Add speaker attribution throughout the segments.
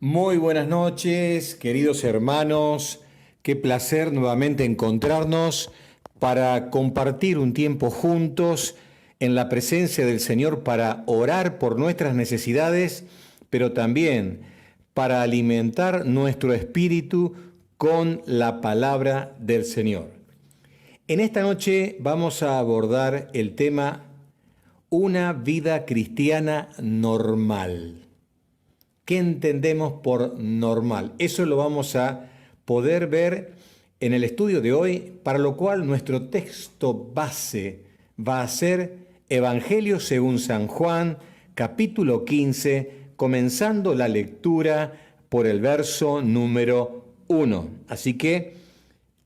Speaker 1: Muy buenas noches, queridos hermanos. Qué placer nuevamente encontrarnos para compartir un tiempo juntos en la presencia del Señor para orar por nuestras necesidades, pero también para alimentar nuestro espíritu con la palabra del Señor. En esta noche vamos a abordar el tema una vida cristiana normal. ¿Qué entendemos por normal? Eso lo vamos a poder ver en el estudio de hoy, para lo cual nuestro texto base va a ser Evangelio según San Juan, capítulo 15, comenzando la lectura por el verso número 1. Así que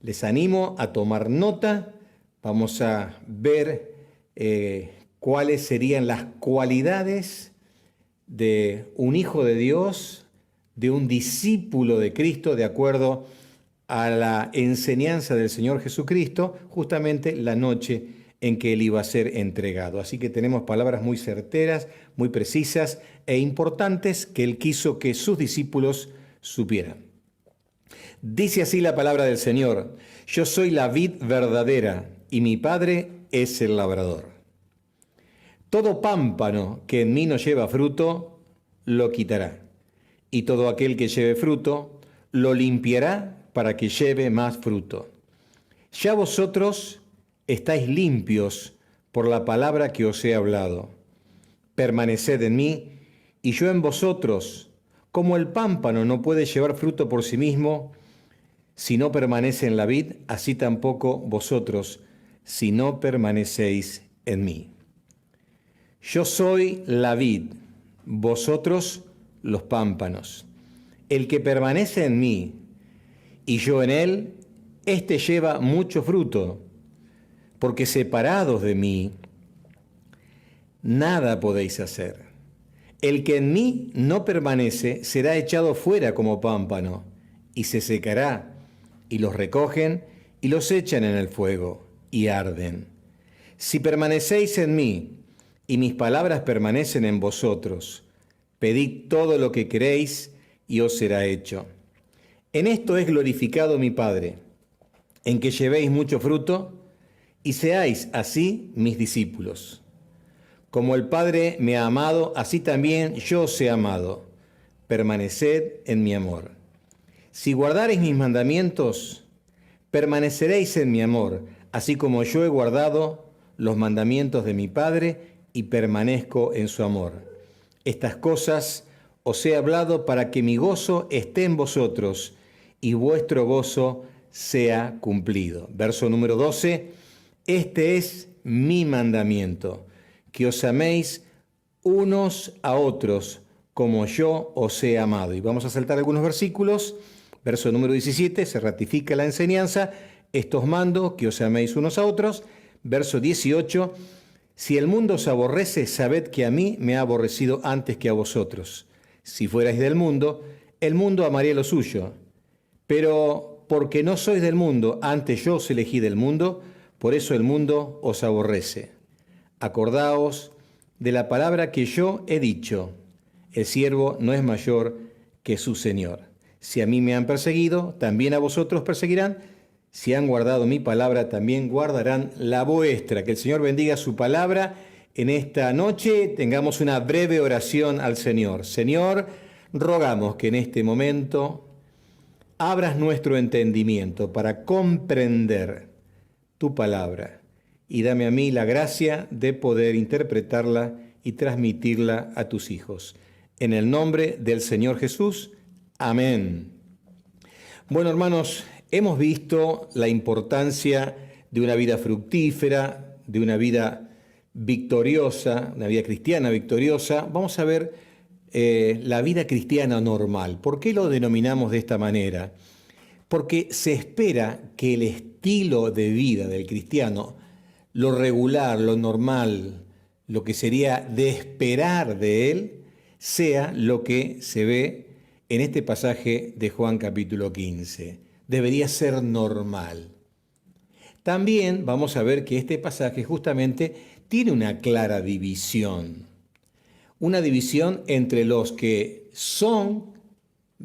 Speaker 1: les animo a tomar nota. Vamos a ver cuáles serían las cualidades de un hijo de Dios, de un discípulo de Cristo, de acuerdo a la enseñanza del Señor Jesucristo, justamente la noche en que Él iba a ser entregado. Así que tenemos palabras muy certeras, muy precisas e importantes que Él quiso que sus discípulos supieran. Dice así la palabra del Señor: yo soy la vid verdadera y mi Padre es el labrador. Todo pámpano que en mí no lleva fruto, lo quitará. Y todo aquel que lleve fruto, lo limpiará para que lleve más fruto. Ya vosotros estáis limpios por la palabra que os he hablado. Permaneced en mí y yo en vosotros. Como el pámpano no puede llevar fruto por sí mismo, si no permanece en la vid, así tampoco vosotros, si no permanecéis en mí. Yo soy la vid, vosotros los pámpanos. El que permanece en mí y yo en él, éste lleva mucho fruto, porque separados de mí, nada podéis hacer. El que en mí no permanece será echado fuera como pámpano, y se secará, y los recogen y los echan en el fuego, y arden. Si permanecéis en mí, y mis palabras permanecen en vosotros, pedid todo lo que queréis y os será hecho. En esto es glorificado mi Padre, en que llevéis mucho fruto y seáis así mis discípulos. Como el Padre me ha amado, así también yo os he amado. Permaneced en mi amor. Si guardareis mis mandamientos, permaneceréis en mi amor, así como yo he guardado los mandamientos de mi Padre y permanezco en su amor. Estas cosas os he hablado para que mi gozo esté en vosotros y vuestro gozo sea cumplido. Verso número 12. Este es mi mandamiento, que os améis unos a otros como yo os he amado. Y vamos a saltar algunos versículos. Verso número 17, se ratifica la enseñanza. Estos mando, que os améis unos a otros. Verso 18. Si el mundo os aborrece, sabed que a mí me ha aborrecido antes que a vosotros. Si fuerais del mundo, el mundo amaría lo suyo. Pero porque no sois del mundo, antes yo os elegí del mundo, por eso el mundo os aborrece. Acordaos de la palabra que yo he dicho: el siervo no es mayor que su Señor. Si a mí me han perseguido, también a vosotros perseguirán. Si han guardado mi palabra, también guardarán la vuestra. Que el Señor bendiga su palabra. En esta noche tengamos una breve oración al Señor. Señor, rogamos que en este momento abras nuestro entendimiento para comprender tu palabra y dame a mí la gracia de poder interpretarla y transmitirla a tus hijos. En el nombre del Señor Jesús. Amén. Bueno, hermanos, hemos visto la importancia de una vida fructífera, de una vida victoriosa, una vida cristiana victoriosa. Vamos a ver la vida cristiana normal. ¿Por qué lo denominamos de esta manera? Porque se espera que el estilo de vida del cristiano, lo regular, lo normal, lo que sería de esperar de él, sea lo que se ve en este pasaje de Juan capítulo 15. Debería ser normal. También vamos a ver que este pasaje justamente tiene una clara división. Una división entre los que son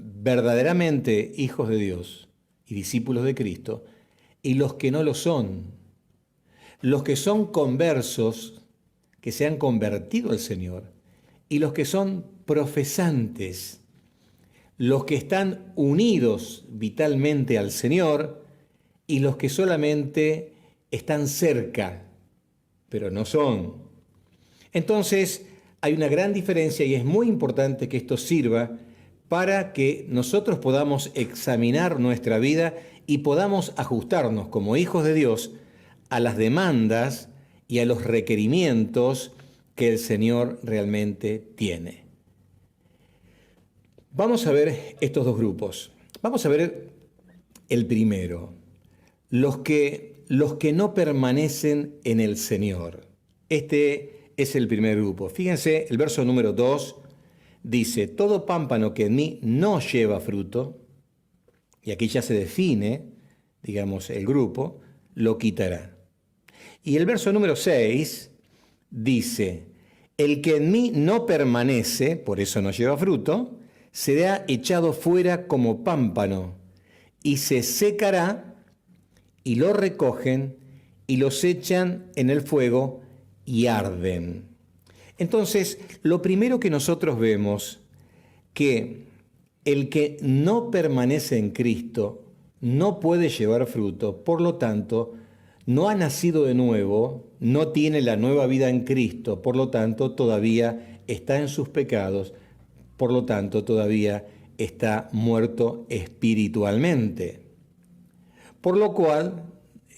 Speaker 1: verdaderamente hijos de Dios y discípulos de Cristo y los que no lo son. Los que son conversos, que se han convertido al Señor, y los que son profesantes, los que están unidos vitalmente al Señor y los que solamente están cerca, pero no son. Entonces, hay una gran diferencia y es muy importante que esto sirva para que nosotros podamos examinar nuestra vida y podamos ajustarnos como hijos de Dios a las demandas y a los requerimientos que el Señor realmente tiene. Vamos a ver estos dos grupos. Vamos a ver el primero, los que no permanecen en el Señor. Este es el primer grupo. Fíjense, el verso número 2 dice, todo pámpano que en mí no lleva fruto, y aquí ya se define, digamos, el grupo, lo quitará. Y el verso número 6 dice, el que en mí no permanece, por eso no lleva fruto, será echado fuera como pámpano y se secará y lo recogen y los echan en el fuego y arden. Entonces, lo primero que nosotros vemos, que el que no permanece en Cristo no puede llevar fruto, por lo tanto, no ha nacido de nuevo, no tiene la nueva vida en Cristo, por lo tanto, todavía está en sus pecados, por lo tanto, todavía está muerto espiritualmente. Por lo cual,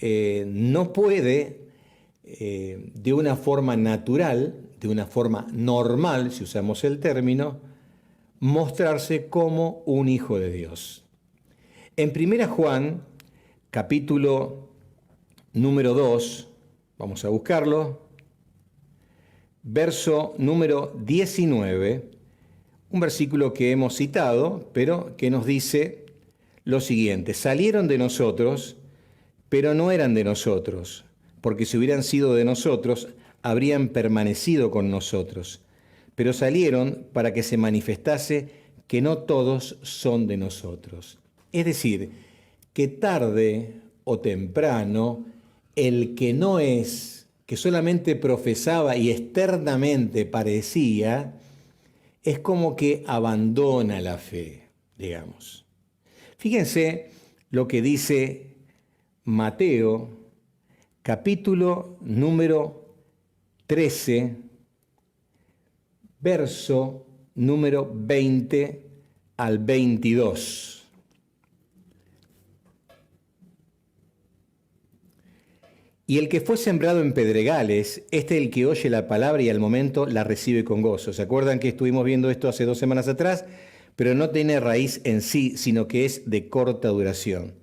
Speaker 1: no puede, de una forma natural, de una forma normal, si usamos el término, mostrarse como un hijo de Dios. En 1 Juan, capítulo número 2, vamos a buscarlo, verso número 19, un versículo que hemos citado, pero que nos dice lo siguiente, salieron de nosotros, pero no eran de nosotros, porque si hubieran sido de nosotros, habrían permanecido con nosotros, pero salieron para que se manifestase que no todos son de nosotros. Es decir, que tarde o temprano, el que no es, que solamente profesaba y externamente parecía, es como que abandona la fe, digamos. Fíjense lo que dice Mateo, capítulo número 13, verso número 20 al 22. Y el que fue sembrado en pedregales, este es el que oye la palabra y al momento la recibe con gozo. ¿Se acuerdan que estuvimos viendo esto hace 2 semanas atrás? Pero no tiene raíz en sí, sino que es de corta duración.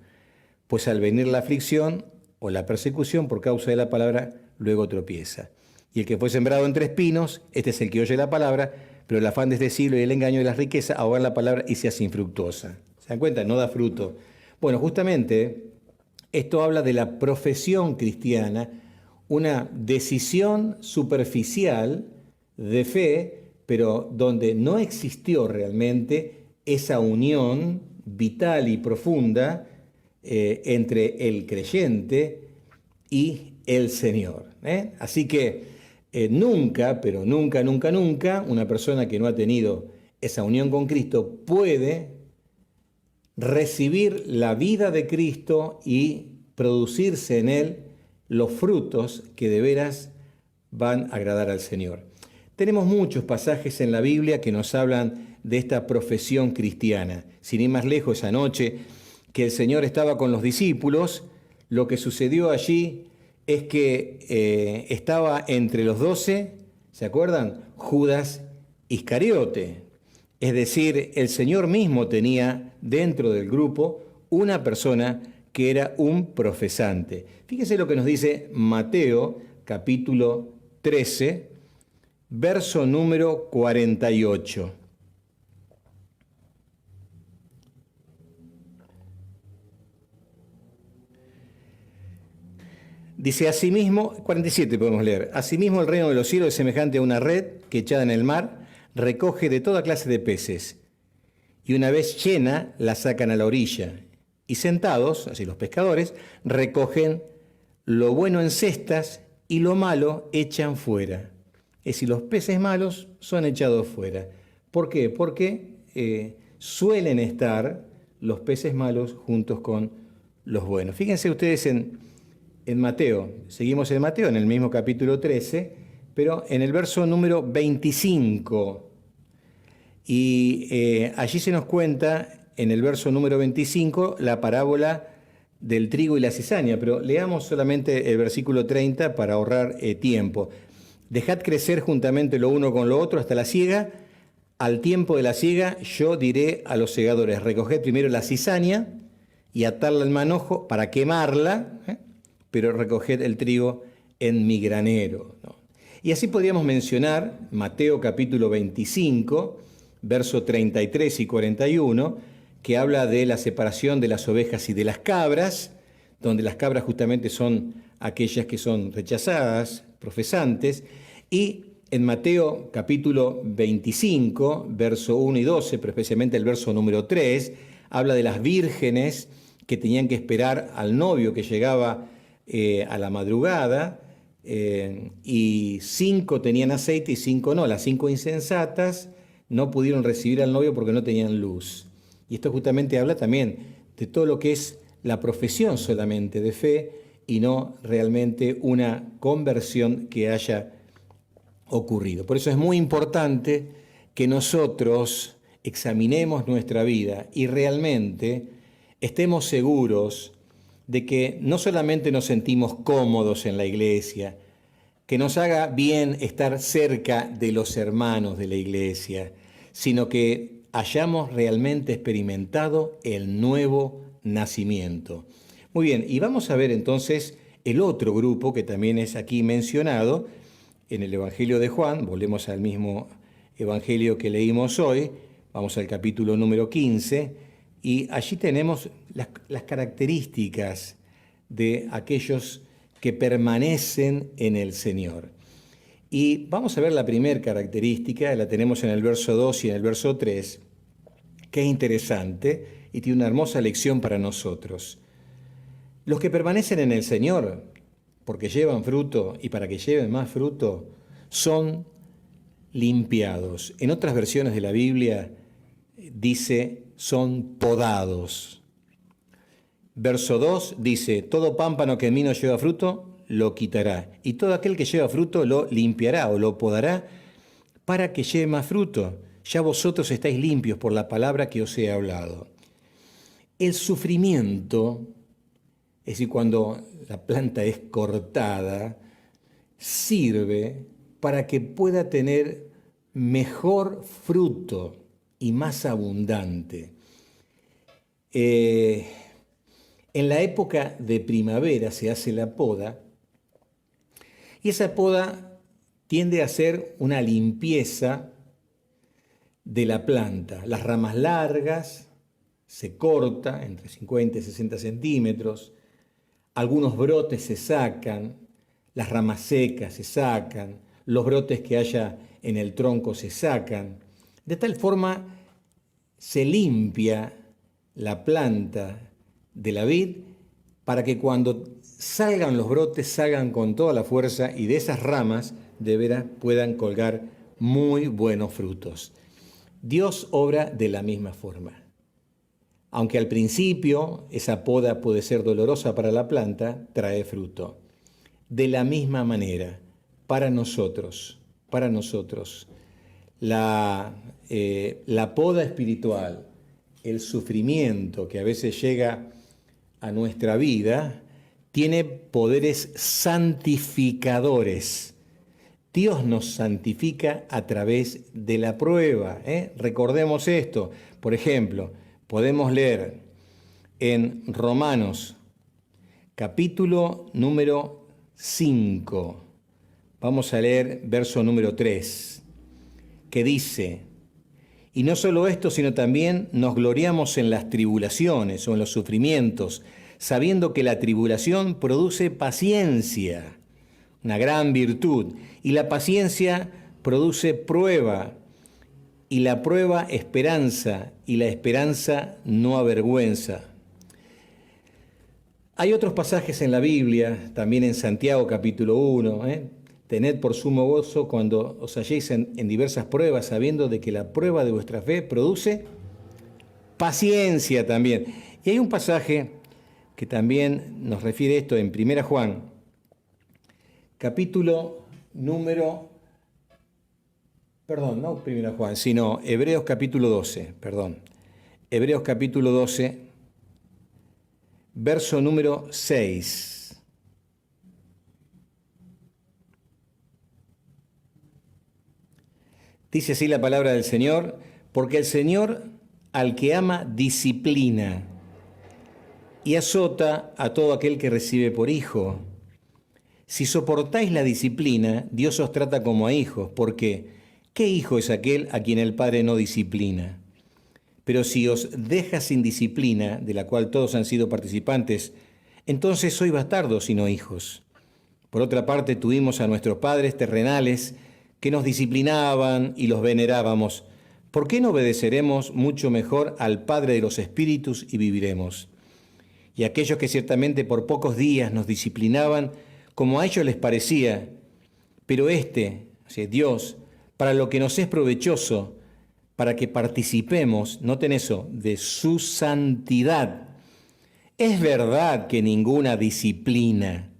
Speaker 1: Pues al venir la aflicción o la persecución por causa de la palabra, luego tropieza. Y el que fue sembrado entre espinos, este es el que oye la palabra, pero el afán de este siglo y el engaño de las riquezas ahogan la palabra y se hace infructuosa. ¿Se dan cuenta? No da fruto. Bueno, justamente esto habla de la profesión cristiana, una decisión superficial de fe, pero donde no existió realmente esa unión vital y profunda entre el creyente y el Señor. Así que nunca, pero nunca, nunca, nunca, una persona que no ha tenido esa unión con Cristo puede recibir la vida de Cristo y producirse en él los frutos que de veras van a agradar al Señor. Tenemos muchos pasajes en la Biblia que nos hablan de esta profesión cristiana. Sin ir más lejos, esa noche que el Señor estaba con los discípulos, lo que sucedió allí es que estaba entre los 12, ¿se acuerdan? Judas Iscariote. Es decir, el Señor mismo tenía dentro del grupo una persona que era un profesante. Fíjense lo que nos dice Mateo, capítulo 13, verso número 48. Dice, asimismo, 47 podemos leer, asimismo el reino de los cielos es semejante a una red que echada en el mar recoge de toda clase de peces. y una vez llena la sacan a la orilla. Y sentados, así los pescadores, recogen lo bueno en cestas y lo malo echan fuera. Es decir, los peces malos son echados fuera. ¿Por qué? Porque suelen estar los peces malos juntos con los buenos. Fíjense ustedes en Mateo, seguimos en Mateo, en el mismo capítulo 13, pero en el verso número 25. Y allí se nos cuenta, en el verso número 25, la parábola del trigo y la cizaña, pero leamos solamente el versículo 30 para ahorrar tiempo. Dejad crecer juntamente lo uno con lo otro hasta la siega. Al tiempo de la siega yo diré a los segadores, recoged primero la cizaña y atarla al manojo para quemarla, pero recoged el trigo en mi granero, ¿no? Y así podríamos mencionar Mateo capítulo 25, versos 33 y 41, que habla de la separación de las ovejas y de las cabras, donde las cabras justamente son aquellas que son rechazadas, profesantes, y en Mateo capítulo 25, verso 1 y 12, pero especialmente el verso número 3, habla de las vírgenes que tenían que esperar al novio que llegaba a la madrugada, y 5 tenían aceite y 5 no. Las 5 insensatas no pudieron recibir al novio porque no tenían luz. Y esto justamente habla también de todo lo que es la profesión solamente de fe y no realmente una conversión que haya ocurrido. Por eso es muy importante que nosotros examinemos nuestra vida y realmente estemos seguros de que no solamente nos sentimos cómodos en la iglesia, que nos haga bien estar cerca de los hermanos de la iglesia, sino que hayamos realmente experimentado el nuevo nacimiento. Muy bien, y vamos a ver entonces el otro grupo que también es aquí mencionado en el Evangelio de Juan. Volvemos al mismo Evangelio que leímos hoy, vamos al capítulo número 15, y allí tenemos las características de aquellos que permanecen en el Señor. Y vamos a ver la primera característica, la tenemos en el verso 2 y en el verso 3, que es interesante y tiene una hermosa lección para nosotros. Los que permanecen en el Señor, porque llevan fruto y para que lleven más fruto, son limpiados. En otras versiones de la Biblia dice, son podados. Verso 2 dice, todo pámpano que en mí no lleva fruto, lo quitará. Y todo aquel que lleva fruto lo limpiará o lo podará para que lleve más fruto. Ya vosotros estáis limpios por la palabra que os he hablado. El sufrimiento, es decir, cuando la planta es cortada, sirve para que pueda tener mejor fruto y más abundante. En la época de primavera se hace la poda y esa poda tiende a ser una limpieza de la planta. Las ramas largas se corta entre 50 y 60 centímetros, algunos brotes se sacan, las ramas secas se sacan, los brotes que haya en el tronco se sacan. De tal forma se limpia la planta de la vid para que cuando salgan los brotes salgan con toda la fuerza y de esas ramas de veras puedan colgar muy buenos frutos. Dios obra de la misma forma. Aunque al principio esa poda puede ser dolorosa para la planta, trae fruto. De la misma manera, para nosotros, la poda espiritual, el sufrimiento que a veces llega a nuestra vida, tiene poderes santificadores. Dios nos santifica a través de la prueba. Recordemos esto. Por ejemplo, podemos leer en Romanos, capítulo número 5. Vamos a leer verso número 3, que dice, y no solo esto, sino también nos gloriamos en las tribulaciones o en los sufrimientos, sabiendo que la tribulación produce paciencia, una gran virtud, y la paciencia produce prueba, y la prueba esperanza, y la esperanza no avergüenza. Hay otros pasajes en la Biblia, también en Santiago capítulo 1, Tened por sumo gozo cuando os halléis en diversas pruebas, sabiendo de que la prueba de vuestra fe produce paciencia también. Y hay un pasaje que también nos refiere esto en 1 Juan, capítulo número, no 1 Juan, sino Hebreos capítulo 12, Hebreos capítulo 12, verso número 6. Dice así la palabra del Señor, porque el Señor al que ama disciplina y azota a todo aquel que recibe por hijo. Si soportáis la disciplina, Dios os trata como a hijos, porque ¿qué hijo es aquel a quien el Padre no disciplina? Pero si os deja sin disciplina, de la cual todos han sido participantes, entonces sois bastardos y no hijos. Por otra parte, tuvimos a nuestros padres terrenales que nos disciplinaban y los venerábamos. ¿Por qué no obedeceremos mucho mejor al Padre de los Espíritus y viviremos? Y aquellos que ciertamente por pocos días nos disciplinaban, como a ellos les parecía, pero Dios, para lo que nos es provechoso, para que participemos, noten eso, de su santidad. Es verdad que ninguna disciplina,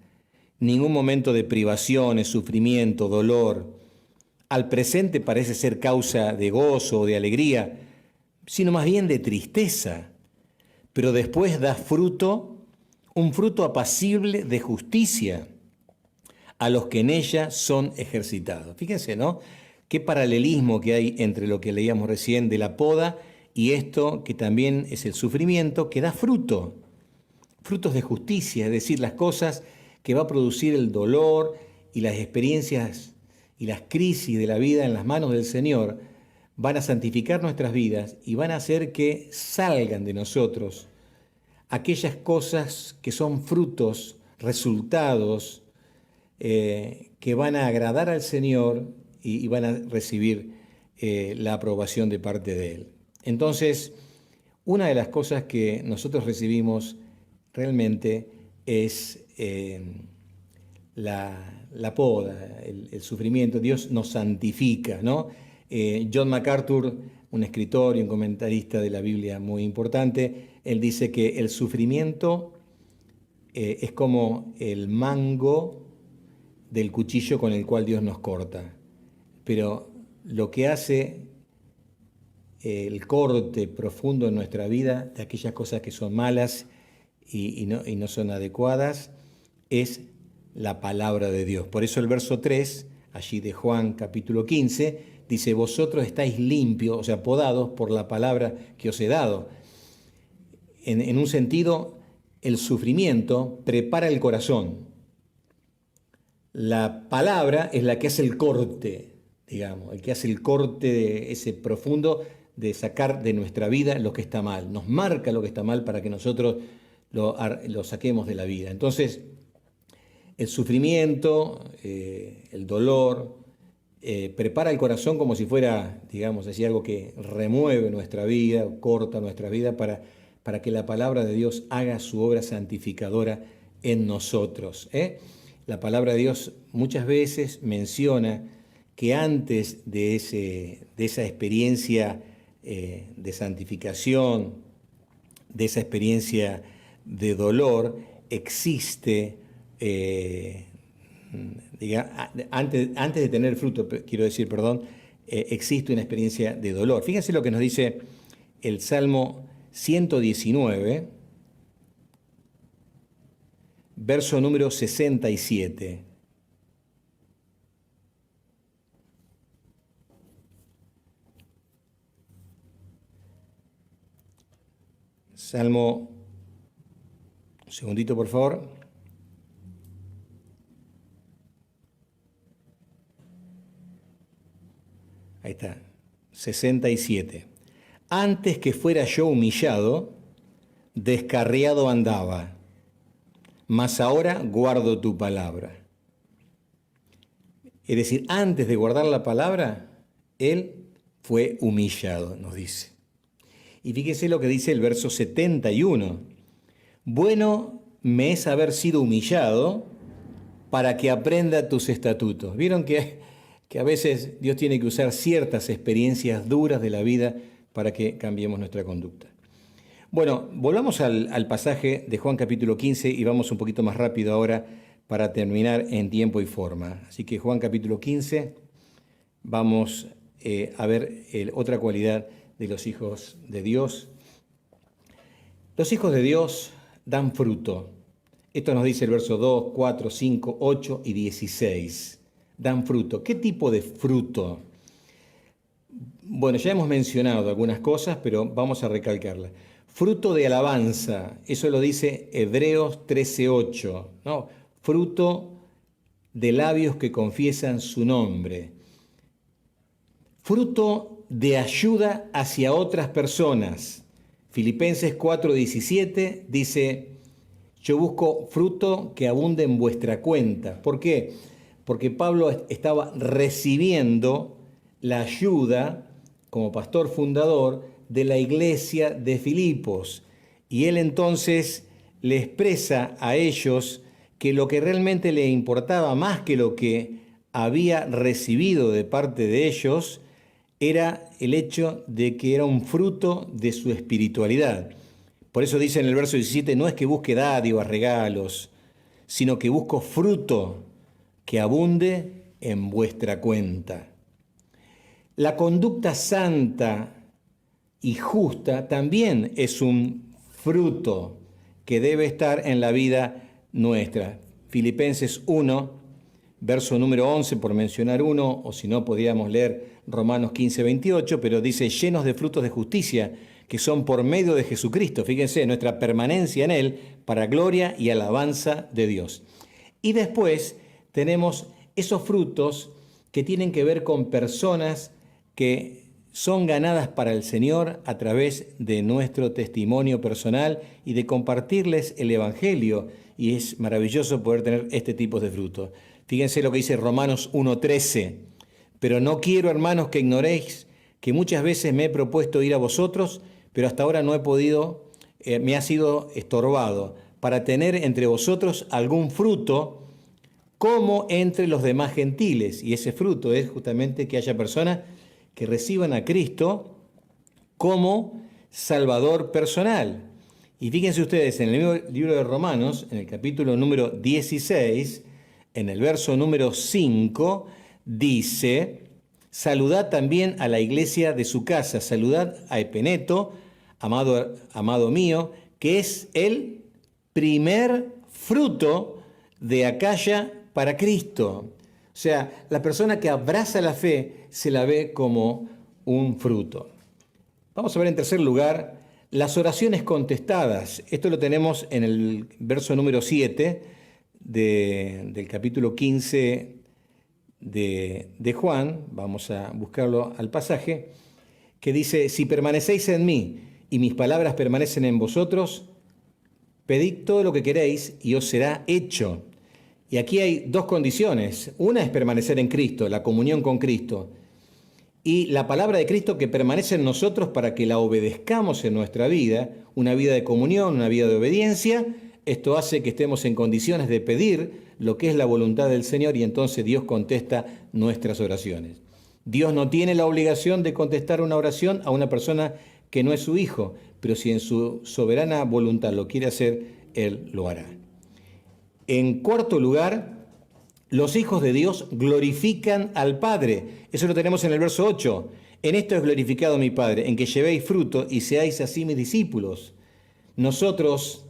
Speaker 1: ningún momento de privaciones, sufrimiento, dolor, al presente parece ser causa de gozo o de alegría, sino más bien de tristeza, pero después da fruto, un fruto apacible de justicia a los que en ella son ejercitados. Fíjense, ¿no? Qué paralelismo que hay entre lo que leíamos recién de la poda y esto que también es el sufrimiento, que da frutos de justicia, es decir, las cosas que va a producir el dolor y las experiencias y las crisis de la vida en las manos del Señor van a santificar nuestras vidas y van a hacer que salgan de nosotros aquellas cosas que son frutos, resultados, que van a agradar al Señor y van a recibir la aprobación de parte de Él. Entonces, una de las cosas que nosotros recibimos realmente es la poda, el sufrimiento. Dios nos santifica, ¿no? John MacArthur, un escritor y un comentarista de la Biblia muy importante, él dice que el sufrimiento es como el mango del cuchillo con el cual Dios nos corta. Pero lo que hace el corte profundo en nuestra vida de aquellas cosas que son malas y no son adecuadas es la palabra de Dios. Por eso el verso 3, allí de Juan capítulo 15, dice, vosotros estáis limpios, o sea, podados por la palabra que os he dado. En un sentido, el sufrimiento prepara el corazón. La palabra es la que hace el corte, digamos, el que hace el corte de ese profundo de sacar de nuestra vida lo que está mal. Nos marca lo que está mal para que nosotros lo saquemos de la vida. Entonces, el sufrimiento, el dolor, prepara el corazón como si fuera, digamos así, algo que remueve nuestra vida, corta nuestra vida para que la palabra de Dios haga su obra santificadora en nosotros. La palabra de Dios muchas veces menciona que antes de esa experiencia de santificación, de esa experiencia de dolor, existe, antes de tener fruto, quiero decir, existe una experiencia de dolor. Fíjense lo que nos dice el Salmo 119, verso número 67. Salmo, un segundito por favor. Ahí está, 67. Antes que fuera yo humillado, descarriado andaba, mas ahora guardo tu palabra. Es decir, antes de guardar la palabra, él fue humillado, nos dice. Y fíjese lo que dice el verso 71. Bueno me es haber sido humillado para que aprenda tus estatutos. ¿Vieron que a veces Dios tiene que usar ciertas experiencias duras de la vida para que cambiemos nuestra conducta? Bueno, volvamos al pasaje de Juan capítulo 15 y vamos un poquito más rápido ahora para terminar en tiempo y forma. Así que Juan capítulo 15, vamos a ver otra cualidad de los hijos de Dios. Los hijos de Dios dan fruto. Esto nos dice el verso 2, 4, 5, 8 y 16. Dan fruto. ¿Qué tipo de fruto? Bueno, ya hemos mencionado algunas cosas, pero vamos a recalcarlas. Fruto de alabanza, eso lo dice Hebreos 13:8, ¿no? Fruto de labios que confiesan su nombre. Fruto de ayuda hacia otras personas. Filipenses 4:17 dice, yo busco fruto que abunde en vuestra cuenta. ¿Por qué? Porque Pablo estaba recibiendo la ayuda como pastor fundador de la iglesia de Filipos. Y él entonces le expresa a ellos que lo que realmente le importaba más que lo que había recibido de parte de ellos era el hecho de que era un fruto de su espiritualidad. Por eso dice en el verso 17, no es que busque dádivas, regalos, sino que busco fruto que abunde en vuestra cuenta. La conducta santa y justa también es un fruto que debe estar en la vida nuestra. Filipenses 1, verso número 11, por mencionar uno, o si no podríamos leer Romanos 15, 28, pero dice llenos de frutos de justicia, que son por medio de Jesucristo. Fíjense, nuestra permanencia en Él para gloria y alabanza de Dios. Y después tenemos esos frutos que tienen que ver con personas que son ganadas para el Señor a través de nuestro testimonio personal y de compartirles el Evangelio. Y es maravilloso poder tener este tipo de frutos. Fíjense lo que dice Romanos 1:13. Pero no quiero, hermanos, que ignoréis que muchas veces me he propuesto ir a vosotros, pero hasta ahora no he podido, me ha sido estorbado, para tener entre vosotros algún fruto como entre los demás gentiles. Y ese fruto es justamente que haya personas que reciban a Cristo como Salvador personal. Y fíjense ustedes, en el mismo libro de Romanos, en el capítulo número 16, en el verso número 5, dice, saludad también a la iglesia de su casa, saludad a Epeneto, amado mío, que es el primer fruto de Acaya para Cristo. O sea, la persona que abraza la fe se la ve como un fruto. Vamos a ver en tercer lugar las oraciones contestadas. Esto lo tenemos en el verso número 7 del capítulo 15 de Juan. Vamos a buscarlo al pasaje, que dice, si permanecéis en mí y mis palabras permanecen en vosotros, pedid todo lo que queréis y os será hecho. Y aquí hay dos condiciones. Una es permanecer en Cristo, la comunión con Cristo. Y la palabra de Cristo que permanece en nosotros para que la obedezcamos en nuestra vida, una vida de comunión, una vida de obediencia. Esto hace que estemos en condiciones de pedir lo que es la voluntad del Señor y entonces Dios contesta nuestras oraciones. Dios no tiene la obligación de contestar una oración a una persona que no es su hijo, pero si en su soberana voluntad lo quiere hacer, Él lo hará. En cuarto lugar, los hijos de Dios glorifican al Padre. Eso lo tenemos en el verso 8. En esto es glorificado mi Padre, en que llevéis fruto y seáis así mis discípulos. Nosotros,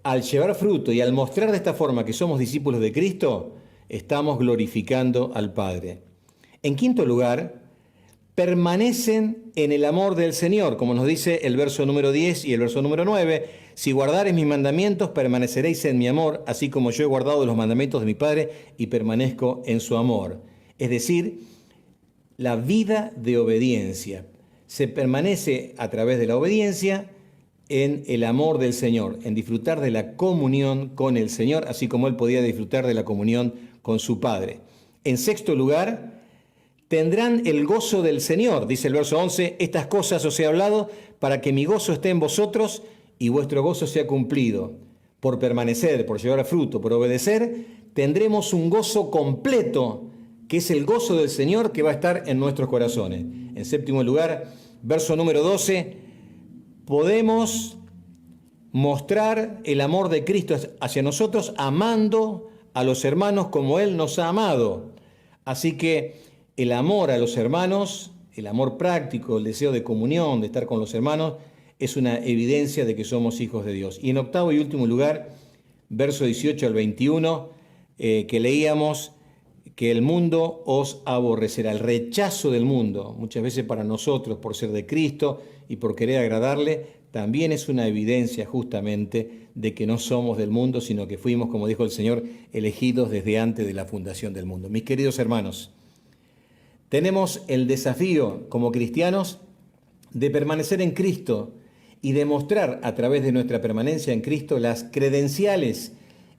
Speaker 1: al llevar fruto y al mostrar de esta forma que somos discípulos de Cristo, estamos glorificando al Padre. En quinto lugar, permanecen en el amor del Señor, como nos dice el verso número 10 y el verso número 9. Si guardareis mis mandamientos, permaneceréis en mi amor, así como yo he guardado los mandamientos de mi Padre y permanezco en su amor. Es decir, la vida de obediencia. Se permanece a través de la obediencia en el amor del Señor, en disfrutar de la comunión con el Señor, así como Él podía disfrutar de la comunión con su Padre. En sexto lugar, tendrán el gozo del Señor. Dice el verso 11, estas cosas os he hablado para que mi gozo esté en vosotros y vuestro gozo sea cumplido. Por permanecer, por llevar a fruto, por obedecer, tendremos un gozo completo, que es el gozo del Señor que va a estar en nuestros corazones. En séptimo lugar, verso número 12, podemos mostrar el amor de Cristo hacia nosotros amando a los hermanos como Él nos ha amado. Así que el amor a los hermanos, el amor práctico, el deseo de comunión, de estar con los hermanos, es una evidencia de que somos hijos de Dios. Y en octavo y último lugar, verso 18 al 21, que leíamos, que el mundo os aborrecerá. El rechazo del mundo, muchas veces para nosotros, por ser de Cristo y por querer agradarle, también es una evidencia justamente de que no somos del mundo, sino que fuimos, como dijo el Señor, elegidos desde antes de la fundación del mundo. Mis queridos hermanos, tenemos el desafío como cristianos de permanecer en Cristo y demostrar a través de nuestra permanencia en Cristo las credenciales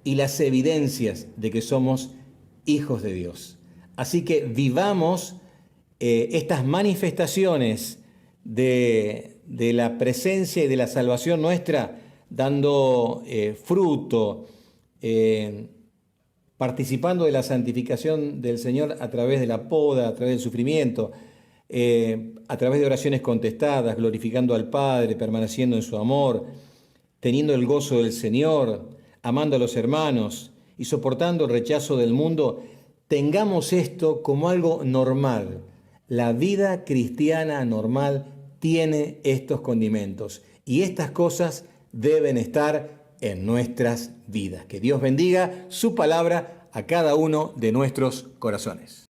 Speaker 1: y las evidencias de que somos hijos de Dios. Así que vivamos estas manifestaciones de la presencia y de la salvación nuestra, dando fruto, participando de la santificación del Señor a través de la poda, a través del sufrimiento, a través de oraciones contestadas, glorificando al Padre, permaneciendo en su amor, teniendo el gozo del Señor, amando a los hermanos y soportando el rechazo del mundo. Tengamos esto como algo normal. La vida cristiana normal tiene estos condimentos y estas cosas deben estar en nuestras vidas. Que Dios bendiga su palabra a cada uno de nuestros corazones.